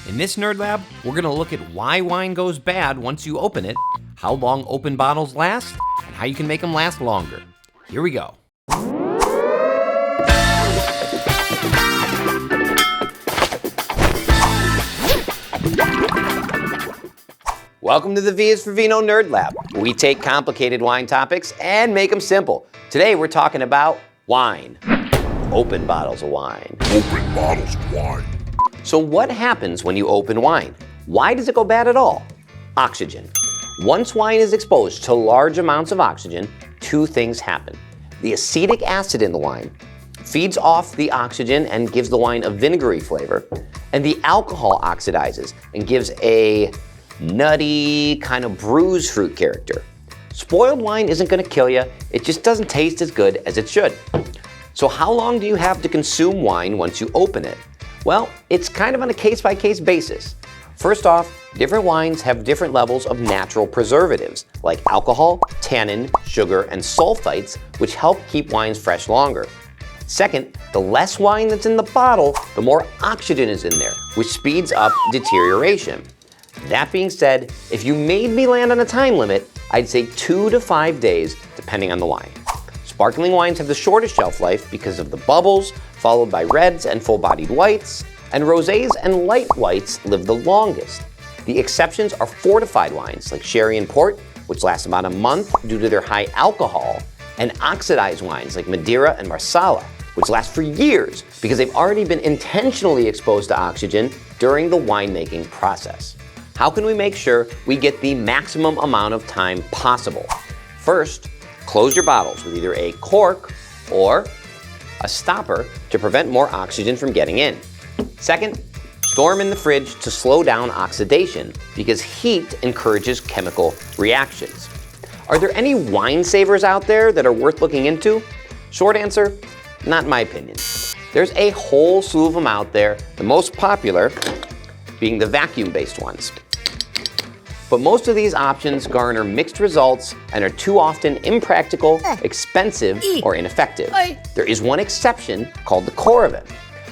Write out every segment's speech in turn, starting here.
In this Nerd Lab, we're going to look at why wine goes bad once you open it, how long open bottles last, and how you can make them last longer. Here we go. Welcome to the V is for Vino Nerd Lab. We take complicated wine topics and make them simple. Today we're talking about wine. Open bottles of wine. Open bottles of wine. So what happens when you open wine? Why does it go bad at all? Oxygen. Once wine is exposed to large amounts of oxygen, two things happen. The acetic acid in the wine feeds off the oxygen and gives the wine a vinegary flavor, and the alcohol oxidizes and gives a nutty, kind of bruised fruit character. Spoiled wine isn't going to kill you, it just doesn't taste as good as it should. So how long do you have to consume wine once you open it? Well, it's kind of on a case-by-case basis. First off, different wines have different levels of natural preservatives, like alcohol, tannin, sugar, and sulfites, which help keep wines fresh longer. Second, the less wine that's in the bottle, the more oxygen is in there, which speeds up deterioration. That being said, if you made me land on a time limit, I'd say 2 to 5 days, depending on the wine. Sparkling wines have the shortest shelf life because of the bubbles, followed by reds and full-bodied whites, and rosés and light whites live the longest. The exceptions are fortified wines like sherry and port, which last about a month due to their high alcohol, and oxidized wines like Madeira and Marsala, which last for years because they've already been intentionally exposed to oxygen during the winemaking process. How can we make sure we get the maximum amount of time possible? First, close your bottles with either a cork or a stopper to prevent more oxygen from getting in. Second, store them in the fridge to slow down oxidation because heat encourages chemical reactions. Are there any wine savers out there that are worth looking into? Short answer, not in my opinion. There's a whole slew of them out there, the most popular being the vacuum-based ones. But most of these options garner mixed results and are too often impractical, expensive, or ineffective. There is one exception called the Coravin,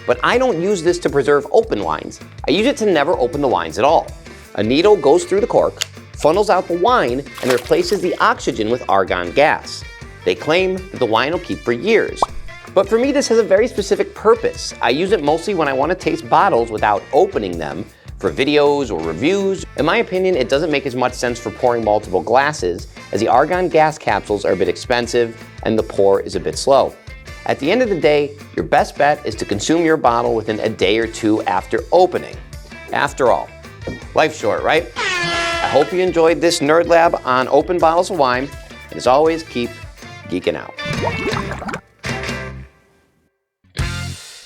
but I don't use this to preserve open wines. I use it to never open the wines at all. A needle goes through the cork, funnels out the wine, and replaces the oxygen with argon gas. They claim that the wine will keep for years. But for me, this has a very specific purpose. I use it mostly when I want to taste bottles without opening them, for videos or reviews. In my opinion, it doesn't make as much sense for pouring multiple glasses, as the argon gas capsules are a bit expensive and the pour is a bit slow. At the end of the day, your best bet is to consume your bottle within a day or two after opening. After all, life's short, right? I hope you enjoyed this Nerd Lab on open bottles of wine, and as always, keep geeking out.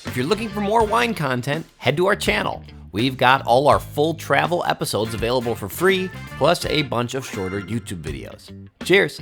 If you're looking for more wine content, head to our channel. We've got all our full travel episodes available for free, plus a bunch of shorter YouTube videos. Cheers!